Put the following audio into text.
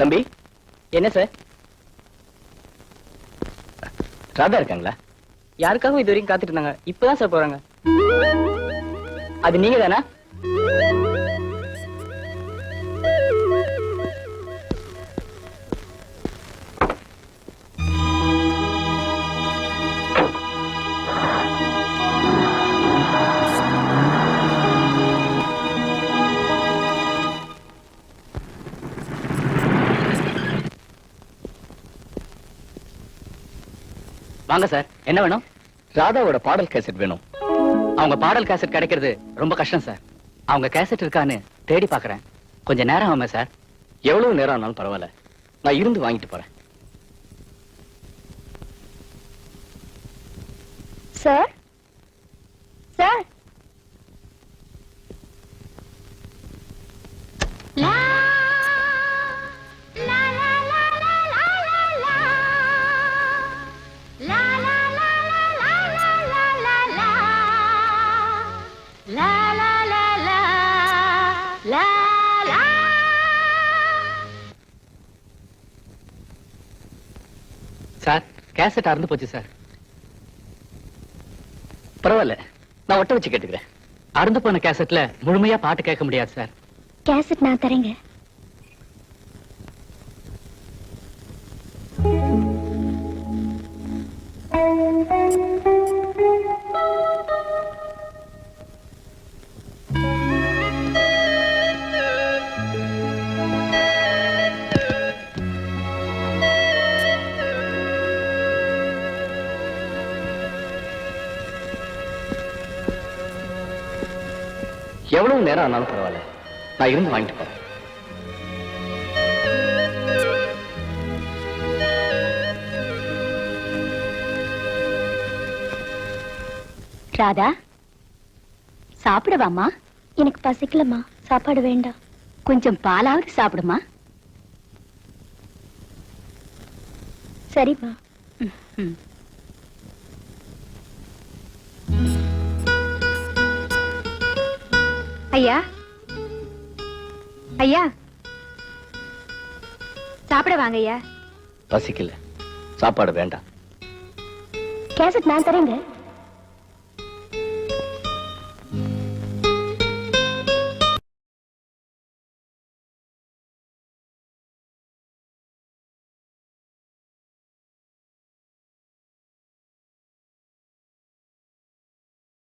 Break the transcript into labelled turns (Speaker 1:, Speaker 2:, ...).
Speaker 1: தம்பி.
Speaker 2: என்ன சார்?
Speaker 1: ராதா இருக்காங்களா?
Speaker 2: யாருக்காகவும் இது வரைக்கும் காத்துட்டு இருந்தாங்க. இப்பதான் சார் போறாங்க. அது நீங்க தானா? வாங்க சார், என்ன வேணும்?
Speaker 1: ராதாவோட பாடல் கேசட் வேணும்.
Speaker 2: அவங்க பாடல் கேசட் கிடைக்கிறது ரொம்ப கஷ்டம் சார். அவங்க கேசட் இருக்கான்னு தேடி பாக்குறேன். கொஞ்சம் நேரம் ஆகுமே சார்.
Speaker 1: எவ்வளவு நேரம் ஆனாலும் பரவாயில்ல, நான் இருந்து வாங்கிட்டு போறேன்.
Speaker 3: சார் சார்
Speaker 2: சார், கேசட் அறுந்து போச்சு சார்.
Speaker 1: பரவாயில்ல, நான் ஒட்ட வச்சு கேட்டுக்கிறேன்.
Speaker 2: அறுந்து போன கேசட்ல முழுமையா பாட்டு கேட்க முடியாது சார்.
Speaker 3: கேசட் நான் தரேங்க.
Speaker 1: எவ்வளவு நேரம் ஆனாலும் பரவாயில்ல, நான் இருந்து வாங்கிட்டு போறேன்.
Speaker 3: ராதா, சாப்பிடவாமா? எனக்கு பசிக்கலம்மா, சாப்பாடு வேண்டாம். கொஞ்சம் பாலாவது சாப்பிடுமா? சரிம்மா. ஐயா, ஐயா, சாப்பிட வாங்க ஐயா.
Speaker 1: பசிக்கல, சாப்பாடு வேண்டாம்.
Speaker 3: கேசட் நான் தரேங்க.